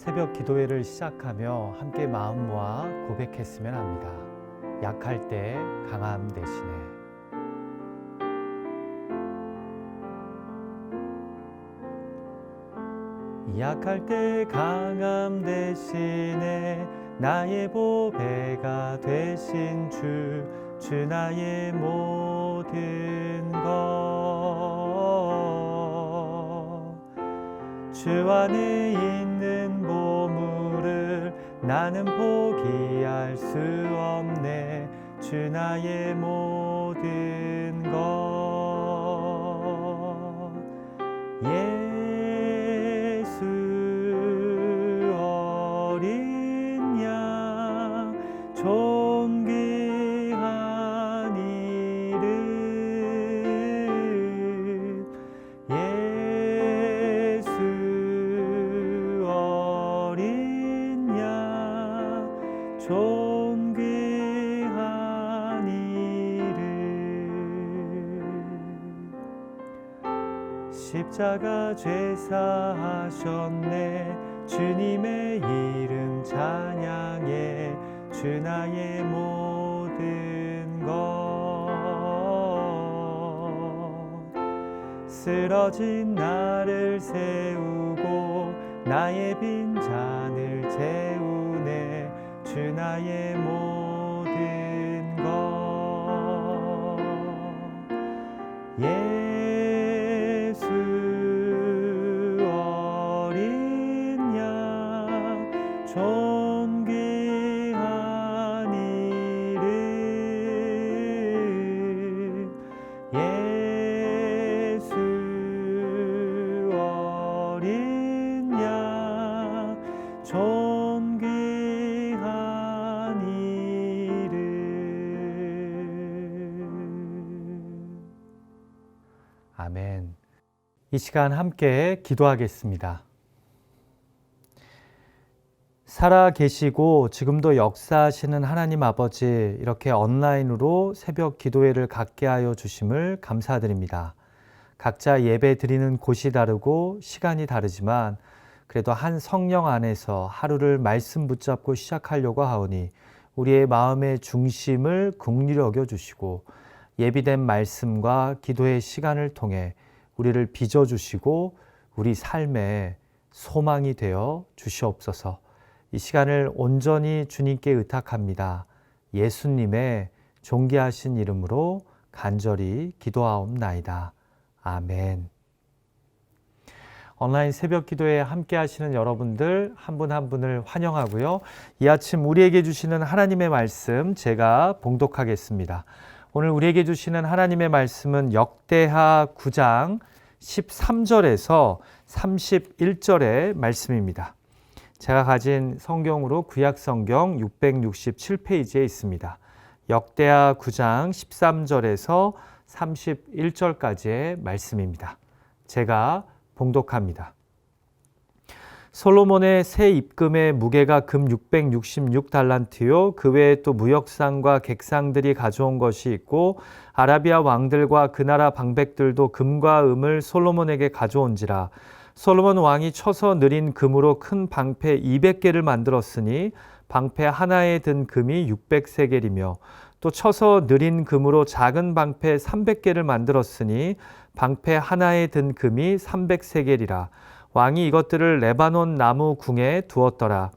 새벽 기도회를 시작하며 함께 마음 모아 고백했으면 합니다. 약할 때 강함 대신에. 약할 때 강함 대신에 나의 보배가 되신 주 나의 모든 것. 주 안에 있는 보물을 나는 포기할 수 없네. 주 나의 모든 것. 예수 어린 양 존귀한 이름. 예수 어린 양 존귀한 이름. 십자가 죄사하셨네. 주님의 이름 찬양해. 주 나의 모든 것. 쓰러진 나를 세우고 나의 빈잔을 채우네. 주 나의 모든 것. 예수 어린 양 존귀한 이름. 예수 어린 양 존귀한 이름. 아멘. 이 시간 함께 기도하겠습니다. 살아 계시고 지금도 역사하시는 하나님 아버지, 이렇게 온라인으로 새벽 기도회를 갖게 하여 주심을 감사드립니다. 각자 예배 드리는 곳이 다르고 시간이 다르지만 그래도 한 성령 안에서 하루를 말씀 붙잡고 시작하려고 하오니 우리의 마음의 중심을 긍휼히 여겨주시고 예비된 말씀과 기도의 시간을 통해 우리를 빚어주시고 우리 삶에 소망이 되어 주시옵소서. 이 시간을 온전히 주님께 의탁합니다. 예수님의 존귀하신 이름으로 간절히 기도하옵나이다. 아멘. 온라인 새벽 기도에 함께 하시는 여러분들 한 분 한 분을 환영하고요. 이 아침 우리에게 주시는 하나님의 말씀 제가 봉독하겠습니다. 오늘 우리에게 주시는 하나님의 말씀은 역대하 9장 13절에서 31절의 말씀입니다. 제가 가진 성경으로 구약성경 667페이지에 있습니다. 역대하 9장 13절에서 31절까지의 말씀입니다. 제가 봉독합니다. 솔로몬의 새 입금의 무게가 금 666달란트요. 그 외에 또 무역상과 객상들이 가져온 것이 있고 아라비아 왕들과 그 나라 방백들도 금과 음을 솔로몬에게 가져온지라. 솔로몬 왕이 쳐서 느린 금으로 큰 방패 200개를 만들었으니 방패 하나에 든 금이 600세겔이며 또 쳐서 느린 금으로 작은 방패 300개를 만들었으니 방패 하나에 든 금이 300세겔이라. 왕이 이것들을 레바논 나무 궁에 두었더라.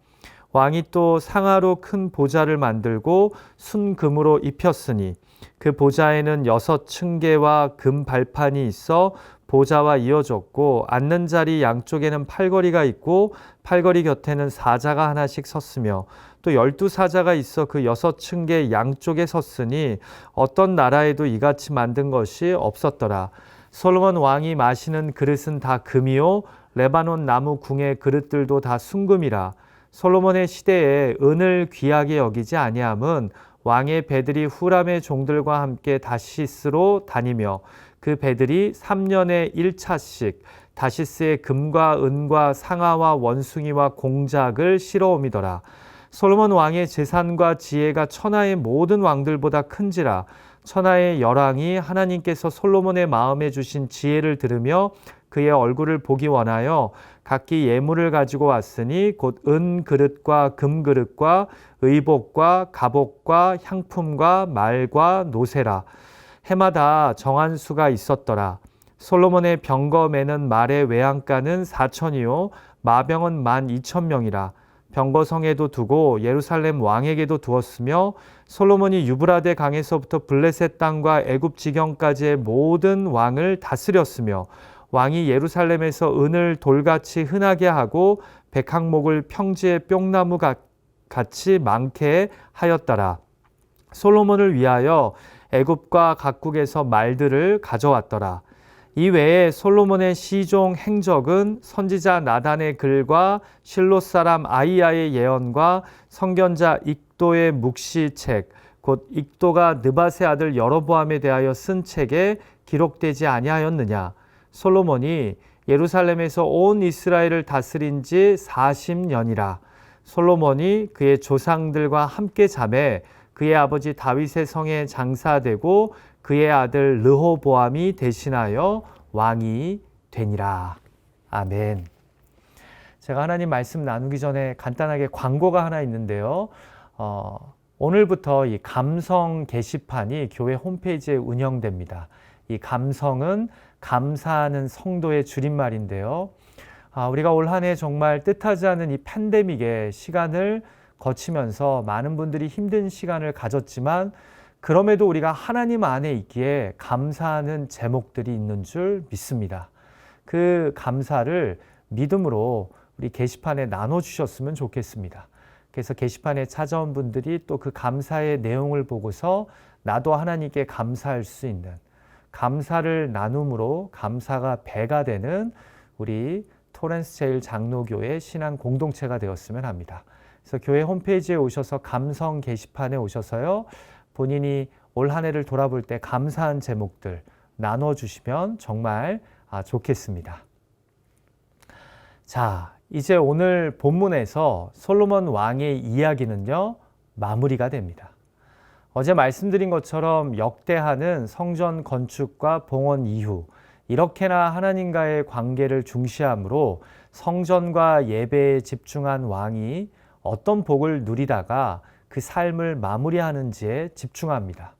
왕이 또 상아로 큰 보좌를 만들고 순금으로 입혔으니 그 보좌에는 6층계와 금 발판이 있어 보좌와 이어졌고 앉는 자리 양쪽에는 팔걸이가 있고 팔걸이 곁에는 사자가 하나씩 섰으며 또 12사자가 있어 그 6층계 양쪽에 섰으니 어떤 나라에도 이같이 만든 것이 없었더라. 솔로몬 왕이 마시는 그릇은 다 금이요 레바논 나무 궁의 그릇들도 다 순금이라. 솔로몬의 시대에 은을 귀하게 여기지 아니함은 왕의 배들이 후람의 종들과 함께 다시스로 다니며 그 배들이 3년에 1차씩 다시스에 금과 은과 상아와 원숭이와 공작을 실어오미더라. 솔로몬 왕의 재산과 지혜가 천하의 모든 왕들보다 큰지라. 천하의 열왕이 하나님께서 솔로몬의 마음에 주신 지혜를 들으며 그의 얼굴을 보기 원하여 각기 예물을 가지고 왔으니 곧 은 그릇과 금 그릇과 의복과 갑옷과 향품과 말과 노새라. 해마다 정한 수가 있었더라. 솔로몬의 병거 매는 말의 외양가는 4천이요 마병은 12,000명이라. 병거성에도 두고 예루살렘 왕에게도 두었으며 솔로몬이 유브라데 강에서부터 블레셋 땅과 애굽 지경까지의 모든 왕을 다스렸으며 왕이 예루살렘에서 은을 돌같이 흔하게 하고 백항목을 평지의 뿅나무 같이 많게 하였더라. 솔로몬을 위하여 애굽과 각국에서 말들을 가져왔더라. 이외에 솔로몬의 시종 행적은 선지자 나단의 글과 실로 사람 아이야의 예언과 선견자 익도의 묵시책 곧 익도가 느밧의 아들 여로보암에 대하여 쓴 책에 기록되지 아니하였느냐. 솔로몬이 예루살렘에서 온 이스라엘을 다스린 지 40년이라. 솔로몬이 그의 조상들과 함께 자매 그의 아버지 다윗의 성에 장사되고 그의 아들 르호보암이 대신하여 왕이 되니라. 아멘. 제가 하나님 말씀 나누기 전에 간단하게 광고가 하나 있는데요. 오늘부터 이 감성 게시판이 교회 홈페이지에 운영됩니다. 이 감성은 감사하는 성도의 줄임말인데요. 우리가 올 한 해 정말 뜻하지 않은 이 팬데믹의 시간을 거치면서 많은 분들이 힘든 시간을 가졌지만 그럼에도 우리가 하나님 안에 있기에 감사하는 제목들이 있는 줄 믿습니다. 그 감사를 믿음으로 우리 게시판에 나눠주셨으면 좋겠습니다. 그래서 게시판에 찾아온 분들이 또 그 감사의 내용을 보고서 나도 하나님께 감사할 수 있는 감사를 나눔으로 감사가 배가 되는 우리 토렌스 제일 장로교회 신앙 공동체가 되었으면 합니다. 그래서 교회 홈페이지에 오셔서 감성 게시판에 오셔서요. 본인이 올 한 해를 돌아볼 때 감사한 제목들 나눠주시면 정말 좋겠습니다. 자, 이제 오늘 본문에서 솔로몬 왕의 이야기는요, 마무리가 됩니다. 어제 말씀드린 것처럼 역대하는 성전 건축과 봉헌 이후 이렇게나 하나님과의 관계를 중시함으로 성전과 예배에 집중한 왕이 어떤 복을 누리다가 그 삶을 마무리하는지에 집중합니다.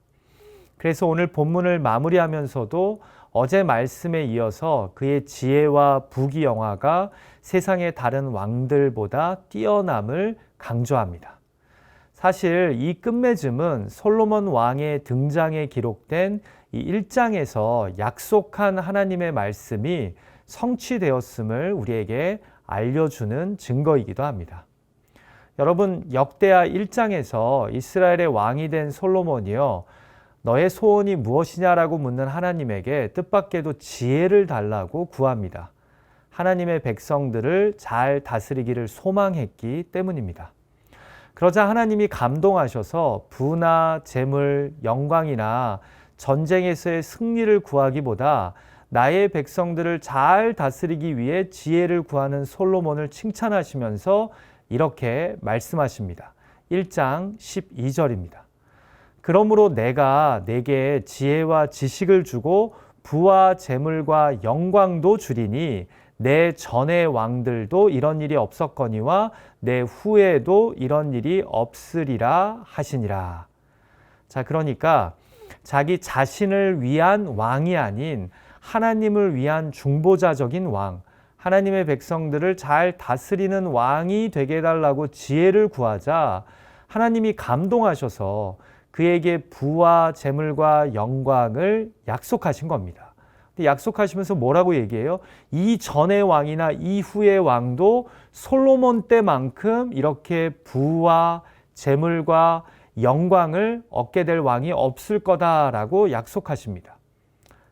그래서 오늘 본문을 마무리하면서도 어제 말씀에 이어서 그의 지혜와 부귀영화가 세상의 다른 왕들보다 뛰어남을 강조합니다. 사실 이 끝맺음은 솔로몬 왕의 등장에 기록된 이 1장에서 약속한 하나님의 말씀이 성취되었음을 우리에게 알려주는 증거이기도 합니다. 여러분, 역대하 1장에서 이스라엘의 왕이 된 솔로몬이요, 너의 소원이 무엇이냐라고 묻는 하나님에게 뜻밖에도 지혜를 달라고 구합니다. 하나님의 백성들을 잘 다스리기를 소망했기 때문입니다. 그러자 하나님이 감동하셔서 부나 재물, 영광이나 전쟁에서의 승리를 구하기보다 나의 백성들을 잘 다스리기 위해 지혜를 구하는 솔로몬을 칭찬하시면서 이렇게 말씀하십니다. 1장 12절입니다. 그러므로 내가 내게 지혜와 지식을 주고 부와 재물과 영광도 주리니 내 전의 왕들도 이런 일이 없었거니와 내 후에도 이런 일이 없으리라 하시니라. 자, 그러니까 자기 자신을 위한 왕이 아닌 하나님을 위한 중보자적인 왕, 하나님의 백성들을 잘 다스리는 왕이 되게 해달라고 지혜를 구하자 하나님이 감동하셔서 그에게 부와 재물과 영광을 약속하신 겁니다. 약속하시면서 뭐라고 얘기해요? 이 전의 왕이나 이후의 왕도 솔로몬 때만큼 이렇게 부와 재물과 영광을 얻게 될 왕이 없을 거다라고 약속하십니다.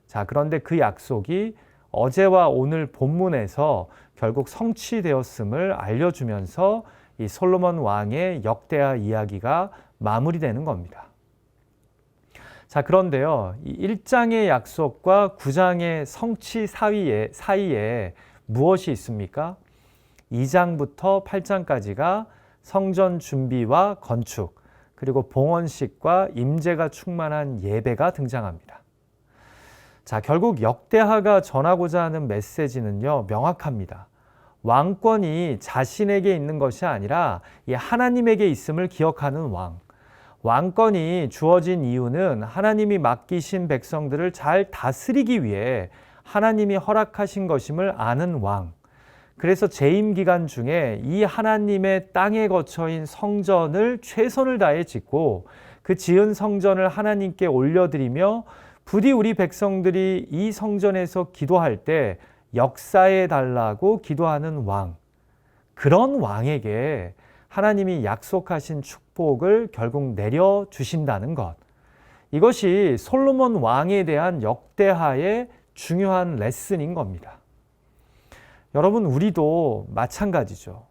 자, 그런데 그 약속이 어제와 오늘 본문에서 결국 성취되었음을 알려주면서 이 솔로몬 왕의 역대하 이야기가 마무리되는 겁니다. 자, 그런데요, 이 1장의 약속과 9장의 성취 사이에 무엇이 있습니까? 2장부터 8장까지가 성전 준비와 건축, 그리고 봉헌식과 임재가 충만한 예배가 등장합니다. 자, 결국 역대하가 전하고자 하는 메시지는요, 명확합니다. 왕권이 자신에게 있는 것이 아니라 이 하나님에게 있음을 기억하는 왕. 왕권이 주어진 이유는 하나님이 맡기신 백성들을 잘 다스리기 위해 하나님이 허락하신 것임을 아는 왕. 그래서 재임 기간 중에 이 하나님의 땅에 거처인 성전을 최선을 다해 짓고 그 지은 성전을 하나님께 올려드리며 부디 우리 백성들이 이 성전에서 기도할 때 역사해 달라고 기도하는 왕. 그런 왕에게 하나님이 약속하신 축복을 결국 내려주신다는 것. 이것이 솔로몬 왕에 대한 역대하의 중요한 레슨인 겁니다. 여러분, 우리도 마찬가지죠.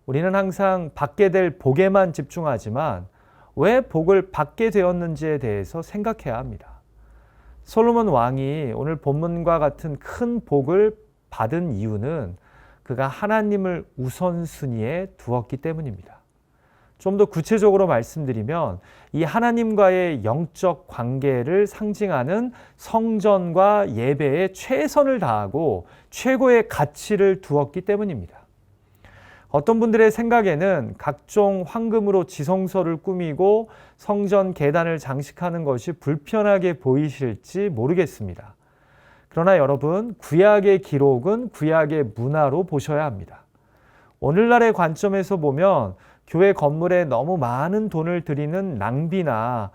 우리는 항상 받게 될 복에만 집중하지만 왜 복을 받게 되었는지에 대해서 생각해야 합니다. 솔로몬 왕이 오늘 본문과 같은 큰 복을 받은 이유는 그가 하나님을 우선순위에 두었기 때문입니다. 좀 더 구체적으로 말씀드리면 이 하나님과의 영적 관계를 상징하는 성전과 예배에 최선을 다하고 최고의 가치를 두었기 때문입니다. 어떤 분들의 생각에는 각종 황금으로 지성소를 꾸미고 성전 계단을 장식하는 것이 불편하게 보이실지 모르겠습니다. 그러나 여러분, 구약의 기록은 구약의 문화로 보셔야 합니다. 오늘날의 관점에서 보면 교회 건물에 너무 많은 돈을 들이는 낭비나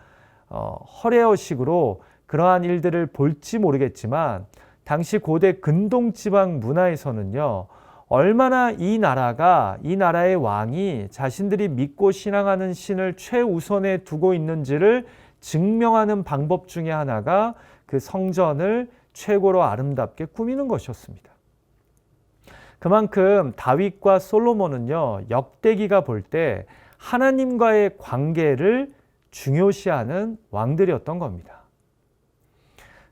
허례허식으로 그러한 일들을 볼지 모르겠지만 당시 고대 근동지방 문화에서는요, 얼마나 이 나라의 왕이 자신들이 믿고 신앙하는 신을 최우선에 두고 있는지를 증명하는 방법 중에 하나가 그 성전을 최고로 아름답게 꾸미는 것이었습니다. 그만큼 다윗과 솔로몬은요, 역대기가 볼 때 하나님과의 관계를 중요시하는 왕들이었던 겁니다.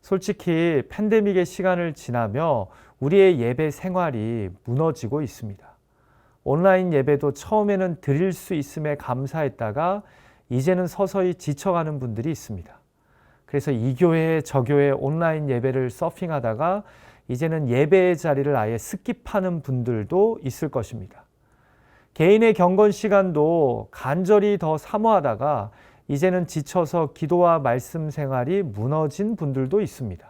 솔직히 팬데믹의 시간을 지나며 우리의 예배 생활이 무너지고 있습니다. 온라인 예배도 처음에는 드릴 수 있음에 감사했다가 이제는 서서히 지쳐가는 분들이 있습니다. 그래서 이 교회 저 교회 온라인 예배를 서핑하다가 이제는 예배의 자리를 아예 스킵하는 분들도 있을 것입니다. 개인의 경건 시간도 간절히 더 사모하다가 이제는 지쳐서 기도와 말씀 생활이 무너진 분들도 있습니다.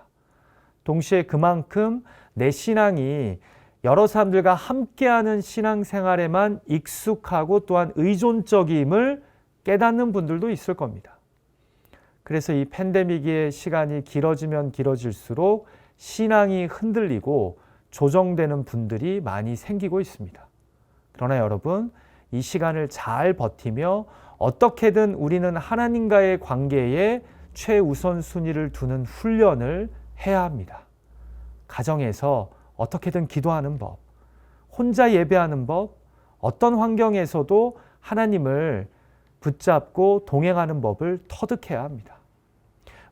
동시에 그만큼 내 신앙이 여러 사람들과 함께하는 신앙생활에만 익숙하고 또한 의존적임을 깨닫는 분들도 있을 겁니다. 그래서 이 팬데믹의 시간이 길어지면 길어질수록 신앙이 흔들리고 조정되는 분들이 많이 생기고 있습니다. 그러나 여러분, 이 시간을 잘 버티며 어떻게든 우리는 하나님과의 관계에 최우선순위를 두는 훈련을 해야 합니다. 가정에서 어떻게든 기도하는 법, 혼자 예배하는 법, 어떤 환경에서도 하나님을 붙잡고 동행하는 법을 터득해야 합니다.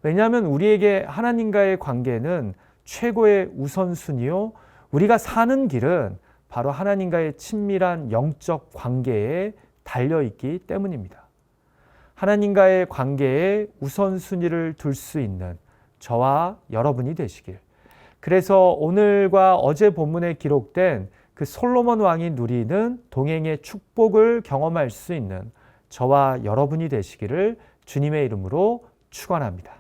왜냐하면 우리에게 하나님과의 관계는 최고의 우선순위요, 우리가 사는 길은 바로 하나님과의 친밀한 영적 관계에 달려있기 때문입니다. 하나님과의 관계에 우선순위를 둘 수 있는 저와 여러분이 되시길. 그래서 오늘과 어제 본문에 기록된 그 솔로몬 왕이 누리는 동행의 축복을 경험할 수 있는 저와 여러분이 되시기를 주님의 이름으로 축원합니다.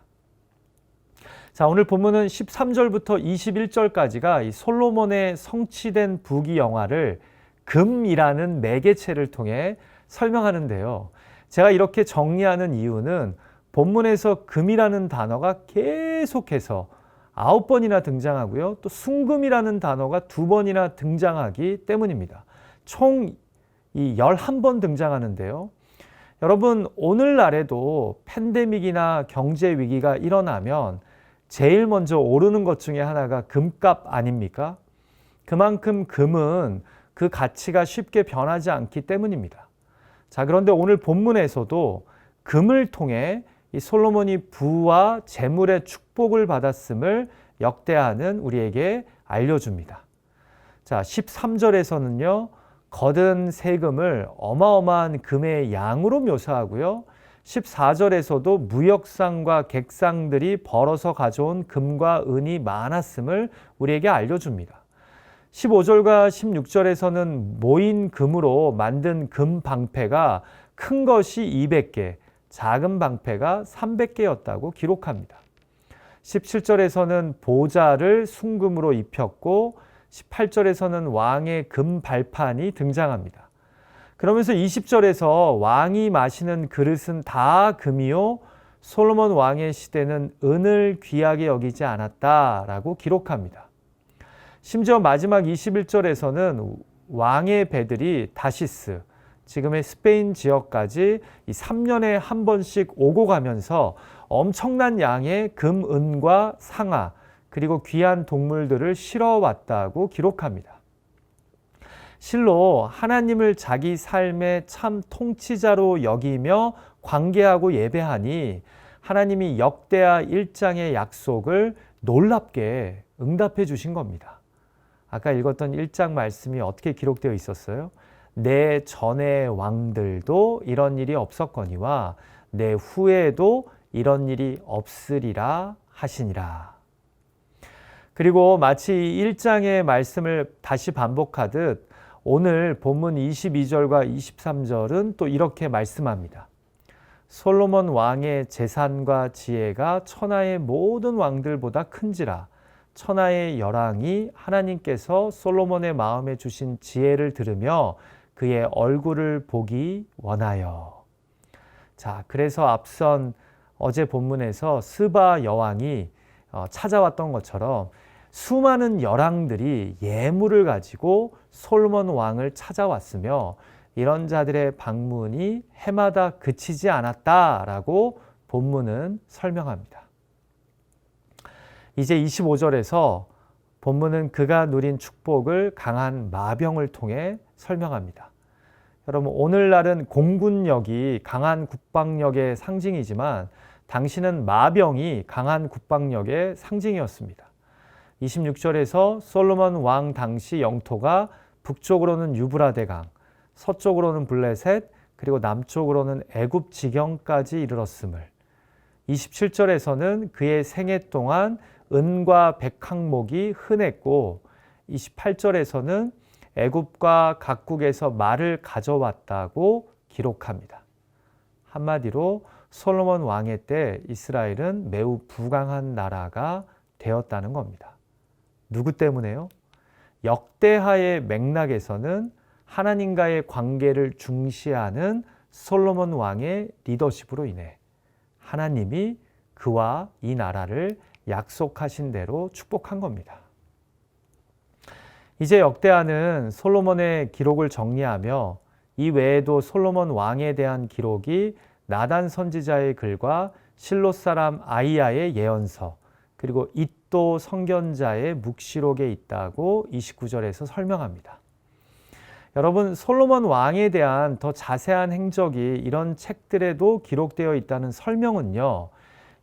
자, 오늘 본문은 13절부터 21절까지가 이 솔로몬의 성취된 부귀영화를 금이라는 매개체를 통해 설명하는데요. 제가 이렇게 정리하는 이유는 본문에서 금이라는 단어가 계속해서 9번이나 등장하고요. 또 순금이라는 단어가 2번이나 등장하기 때문입니다. 총 이 11번 등장하는데요. 여러분, 오늘날에도 팬데믹이나 경제 위기가 일어나면 제일 먼저 오르는 것 중에 하나가 금값 아닙니까? 그만큼 금은 그 가치가 쉽게 변하지 않기 때문입니다. 자, 그런데 오늘 본문에서도 금을 통해 이 솔로몬이 부와 재물의 축복을 받았음을 역대하는 우리에게 알려줍니다. 자, 13절에서는요, 거둔 세금을 어마어마한 금의 양으로 묘사하고요. 14절에서도 무역상과 객상들이 벌어서 가져온 금과 은이 많았음을 우리에게 알려줍니다. 15절과 16절에서는 모인 금으로 만든 금 방패가 큰 것이 200개, 작은 방패가 300개였다고 기록합니다. 17절에서는 보좌를 순금으로 입혔고 18절에서는 왕의 금 발판이 등장합니다. 그러면서 20절에서 왕이 마시는 그릇은 다 금이요 솔로몬 왕의 시대는 은을 귀하게 여기지 않았다라고 기록합니다. 심지어 마지막 21절에서는 왕의 배들이 다시스, 지금의 스페인 지역까지 이 3년에 한 번씩 오고 가면서 엄청난 양의 금, 은과 상아, 그리고 귀한 동물들을 실어왔다고 기록합니다. 실로 하나님을 자기 삶의 참 통치자로 여기며 관계하고 예배하니 하나님이 역대하 1장의 약속을 놀랍게 응답해 주신 겁니다. 아까 읽었던 1장 말씀이 어떻게 기록되어 있었어요? 내 전의 왕들도 이런 일이 없었거니와 내 후에도 이런 일이 없으리라 하시니라. 그리고 마치 1장의 말씀을 다시 반복하듯 오늘 본문 22절과 23절은 또 이렇게 말씀합니다. 솔로몬 왕의 재산과 지혜가 천하의 모든 왕들보다 큰지라 천하의 열왕이 하나님께서 솔로몬의 마음에 주신 지혜를 들으며 그의 얼굴을 보기 원하여. 자, 그래서 앞선 어제 본문에서 스바 여왕이 찾아왔던 것처럼 수많은 열왕들이 예물을 가지고 솔로몬 왕을 찾아왔으며 이런 자들의 방문이 해마다 그치지 않았다라고 본문은 설명합니다. 이제 25절에서 본문은 그가 누린 축복을 강한 마병을 통해 설명합니다. 여러분, 오늘날은 공군력이 강한 국방력의 상징이지만 당시는 마병이 강한 국방력의 상징이었습니다. 26절에서 솔로몬 왕 당시 영토가 북쪽으로는 유브라데강, 서쪽으로는 블레셋, 그리고 남쪽으로는 애굽 지경까지 이르렀음을, 27절에서는 그의 생애 동안 은과 백항목이 흔했고 28절에서는 애굽과 각국에서 말을 가져왔다고 기록합니다. 한마디로 솔로몬 왕의 때 이스라엘은 매우 부강한 나라가 되었다는 겁니다. 누구 때문에요? 역대하의 맥락에서는 하나님과의 관계를 중시하는 솔로몬 왕의 리더십으로 인해 하나님이 그와 이 나라를 약속하신 대로 축복한 겁니다. 이제 역대하는 솔로몬의 기록을 정리하며 이 외에도 솔로몬 왕에 대한 기록이 나단 선지자의 글과 실롯 사람 아이야의 예언서, 그리고 잇도 선견자의 묵시록에 있다고 29절에서 설명합니다. 여러분, 솔로몬 왕에 대한 더 자세한 행적이 이런 책들에도 기록되어 있다는 설명은요,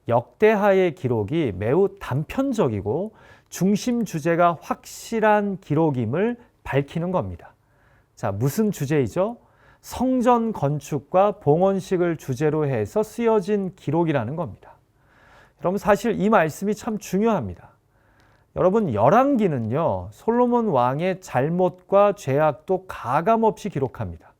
역대하의 기록이 매우 단편적이고 중심 주제가 확실한 기록임을 밝히는 겁니다. 자, 무슨 주제이죠? 성전 건축과 봉헌식을 주제로 해서 쓰여진 기록이라는 겁니다. 여러분, 사실 이 말씀이 참 중요합니다. 여러분, 열왕기는요, 솔로몬 왕의 잘못과 죄악도 가감없이 기록합니다.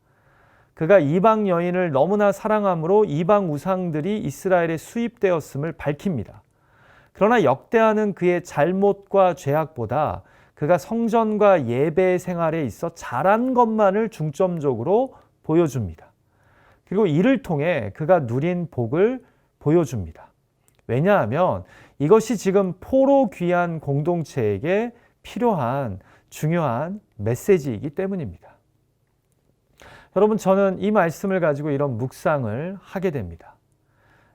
그가 이방 여인을 너무나 사랑함으로 이방 우상들이 이스라엘에 수입되었음을 밝힙니다. 그러나 역대하는 그의 잘못과 죄악보다 그가 성전과 예배 생활에 있어 잘한 것만을 중점적으로 보여줍니다. 그리고 이를 통해 그가 누린 복을 보여줍니다. 왜냐하면 이것이 지금 포로 귀한 공동체에게 필요한 중요한 메시지이기 때문입니다. 여러분, 저는 이 말씀을 가지고 이런 묵상을 하게 됩니다.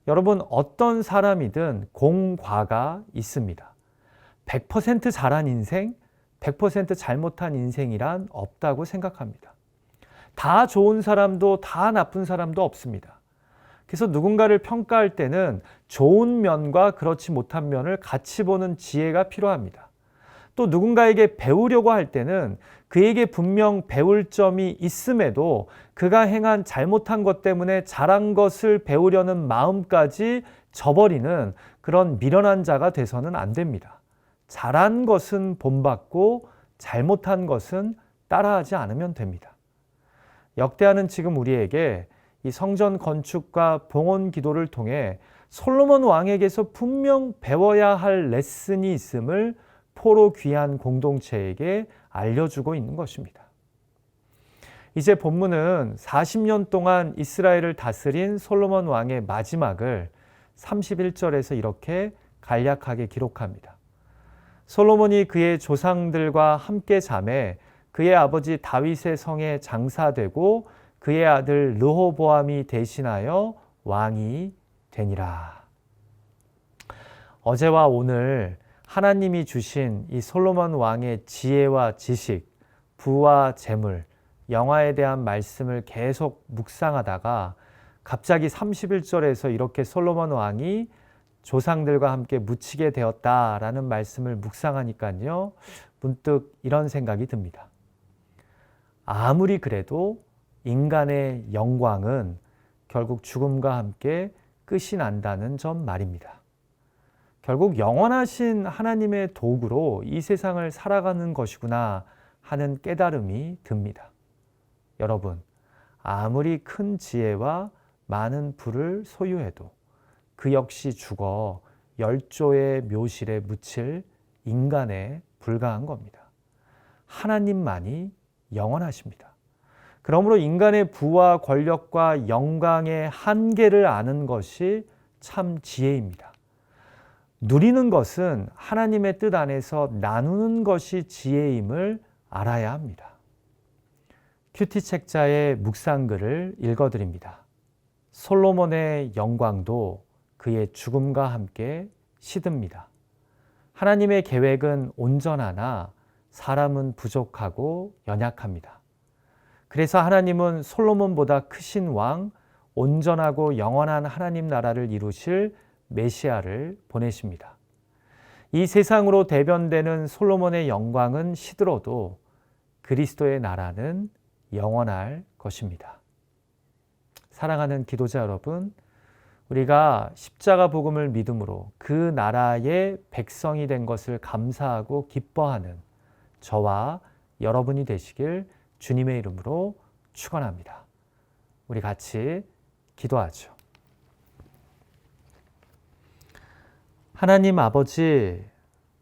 여러분, 어떤 사람이든 공과가 있습니다. 100% 잘한 인생, 100% 잘못한 인생이란 없다고 생각합니다. 다 좋은 사람도 다 나쁜 사람도 없습니다. 그래서 누군가를 평가할 때는 좋은 면과 그렇지 못한 면을 같이 보는 지혜가 필요합니다. 또 누군가에게 배우려고 할 때는 그에게 분명 배울 점이 있음에도 그가 행한 잘못한 것 때문에 잘한 것을 배우려는 마음까지 저버리는 그런 미련한 자가 돼서는 안 됩니다. 잘한 것은 본받고 잘못한 것은 따라하지 않으면 됩니다. 역대하는 지금 우리에게 이 성전 건축과 봉헌 기도를 통해 솔로몬 왕에게서 분명 배워야 할 레슨이 있음을 포로 귀한 공동체에게 알려주고 있는 것입니다. 이제 본문은 40년 동안 이스라엘을 다스린 솔로몬 왕의 마지막을 31절에서 이렇게 간략하게 기록합니다. 솔로몬이 그의 조상들과 함께 잠에 그의 아버지 다윗의 성에 장사되고 그의 아들 르호보암이 대신하여 왕이 되니라. 어제와 오늘 하나님이 주신 이 솔로몬 왕의 지혜와 지식, 부와 재물, 영화에 대한 말씀을 계속 묵상하다가 갑자기 31절에서 이렇게 솔로몬 왕이 조상들과 함께 묻히게 되었다라는 말씀을 묵상하니까요, 문득 이런 생각이 듭니다. 아무리 그래도 인간의 영광은 결국 죽음과 함께 끝이 난다는 점 말입니다. 결국 영원하신 하나님의 도구로 이 세상을 살아가는 것이구나 하는 깨달음이 듭니다. 여러분, 아무리 큰 지혜와 많은 부를 소유해도 그 역시 죽어 열조의 묘실에 묻힐 인간에 불과한 겁니다. 하나님만이 영원하십니다. 그러므로 인간의 부와 권력과 영광의 한계를 아는 것이 참 지혜입니다. 누리는 것은 하나님의 뜻 안에서 나누는 것이 지혜임을 알아야 합니다. 큐티 책자의 묵상글을 읽어드립니다. 솔로몬의 영광도 그의 죽음과 함께 시듭니다. 하나님의 계획은 온전하나 사람은 부족하고 연약합니다. 그래서 하나님은 솔로몬보다 크신 왕, 온전하고 영원한 하나님 나라를 이루실 메시아를 보내십니다. 이 세상으로 대변되는 솔로몬의 영광은 시들어도 그리스도의 나라는 영원할 것입니다. 사랑하는 기도자 여러분, 우리가 십자가 복음을 믿음으로 그 나라의 백성이 된 것을 감사하고 기뻐하는 저와 여러분이 되시길 주님의 이름으로 축원합니다. 우리 같이 기도하죠. 하나님 아버지,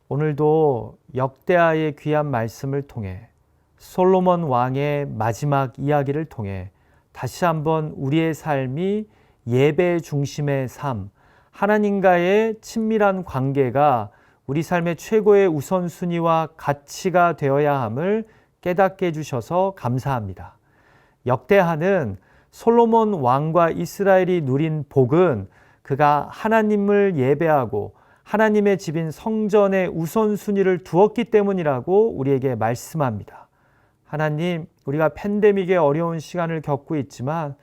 오늘도 역대하의 귀한 말씀을 통해 솔로몬 왕의 마지막 이야기를 통해 다시 한번 우리의 삶이 예배 중심의 삶, 하나님과의 친밀한 관계가 우리 삶의 최고의 우선순위와 가치가 되어야 함을 깨닫게 해주셔서 감사합니다. 역대하는 솔로몬 왕과 이스라엘이 누린 복은 그가 하나님을 예배하고 하나님의 집인 성전에 우선순위를 두었기 때문이라고 우리에게 말씀합니다. 하나님, 우리가 팬데믹의 어려운 시간을 겪고 있지만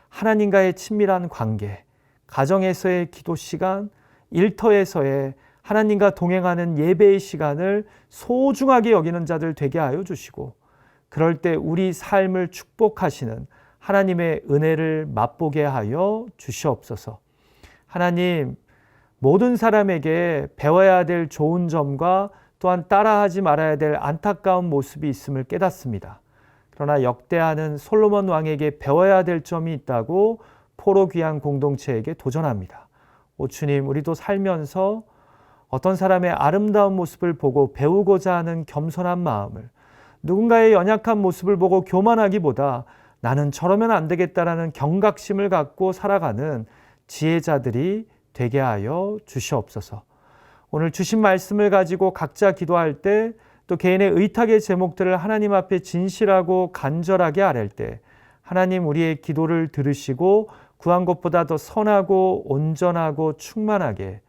하나님과의 친밀한 관계, 가정에서의 기도 시간, 일터에서의 하나님과 동행하는 예배의 시간을 소중하게 여기는 자들 되게 하여 주시고, 그럴 때 우리 삶을 축복하시는 하나님의 은혜를 맛보게 하여 주시옵소서. 하나님, 모든 사람에게 배워야 될 좋은 점과 또한 따라하지 말아야 될 안타까운 모습이 있음을 깨닫습니다. 그러나 역대하는 솔로몬 왕에게 배워야 될 점이 있다고 포로 귀한 공동체에게 도전합니다. 오 주님, 우리도 살면서 어떤 사람의 아름다운 모습을 보고 배우고자 하는 겸손한 마음을, 누군가의 연약한 모습을 보고 교만하기보다 나는 저러면 안 되겠다라는 경각심을 갖고 살아가는 지혜자들이 되게 하여 주시옵소서. 오늘 주신 말씀을 가지고 각자 기도할 때, 또 개인의 의탁의 제목들을 하나님 앞에 진실하고 간절하게 아랠 때 하나님 우리의 기도를 들으시고 구한 것보다 더 선하고 온전하고 충만하게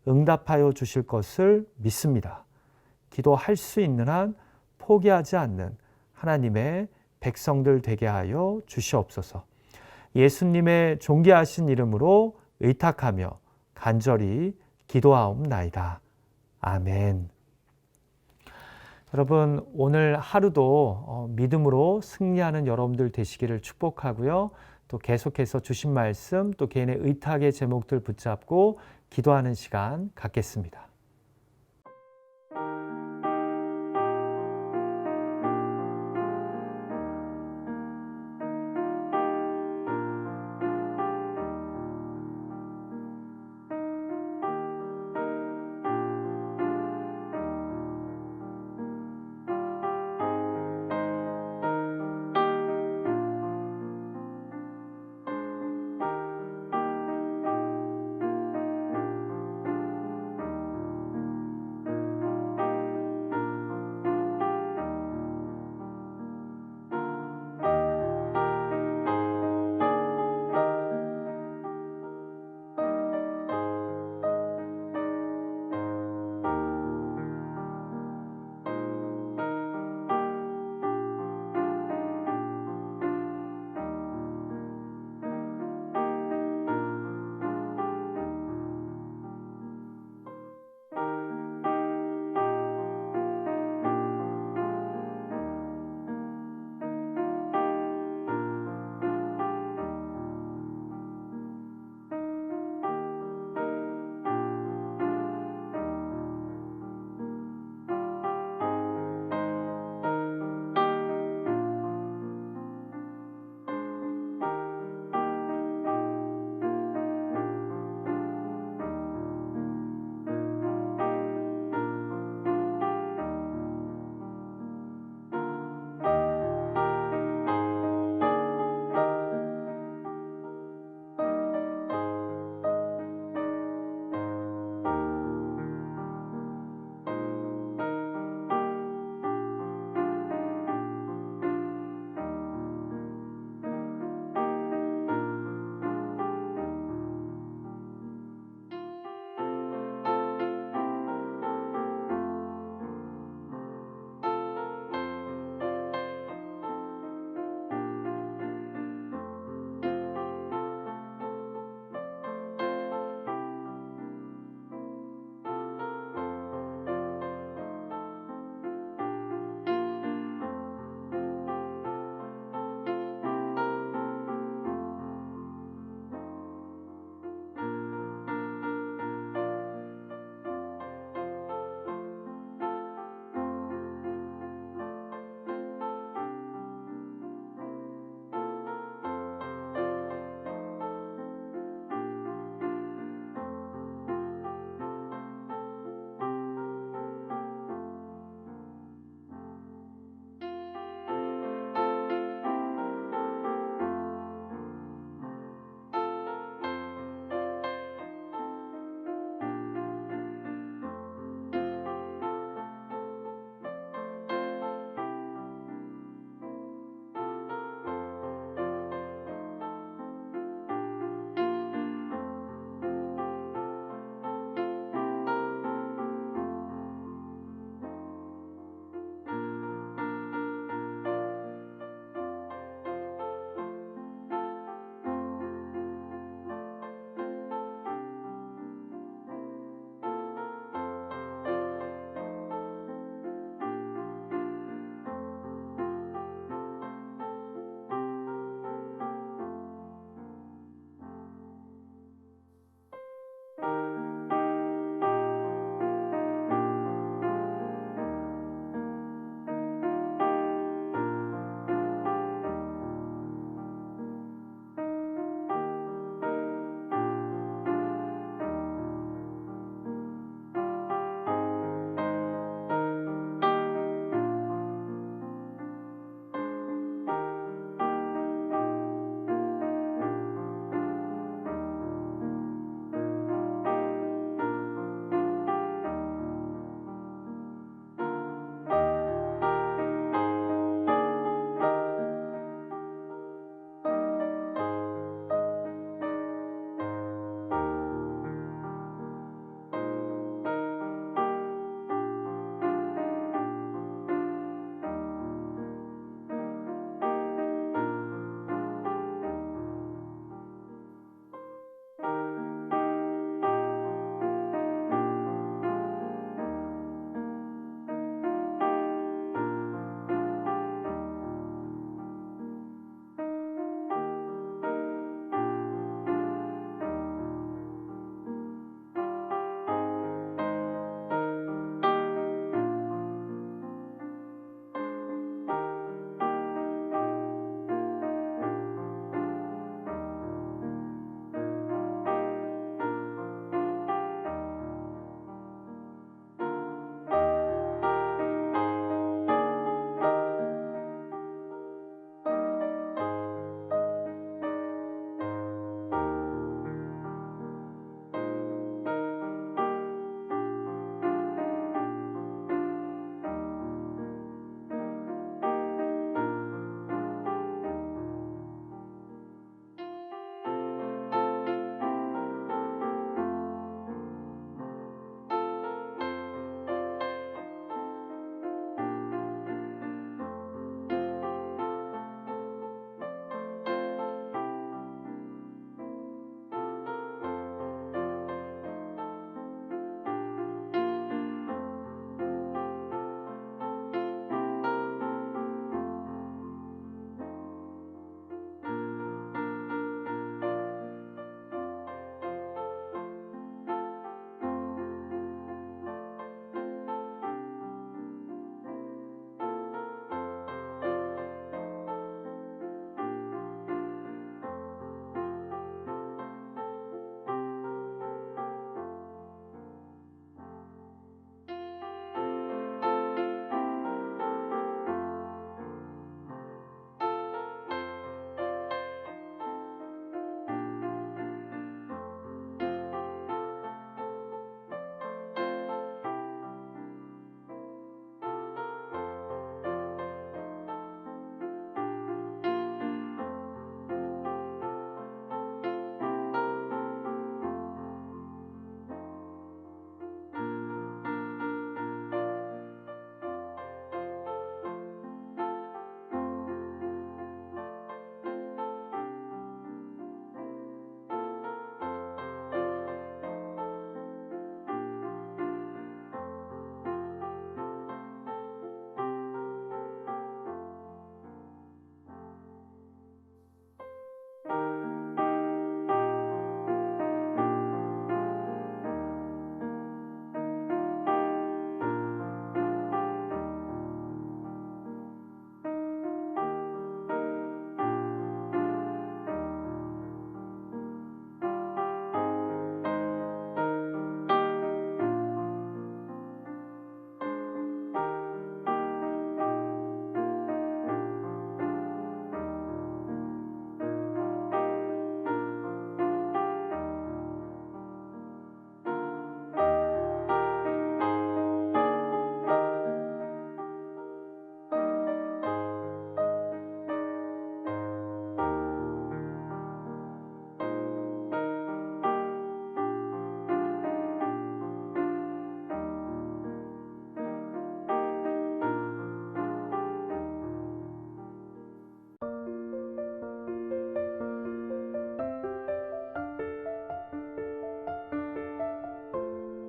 응답하여 주실 것을 믿습니다. 기도할 수 있는 한 포기하지 않는 하나님의 백성들 되게 하여 주시옵소서. 예수님의 존귀하신 이름으로 의탁하며 간절히 기도하옵나이다. 아멘. 여러분 오늘 하루도 믿음으로 승리하는 여러분들 되시기를 축복하고요. 또 계속해서 주신 말씀 또 개인의 의탁의 제목들 붙잡고 기도하는 시간 갖겠습니다.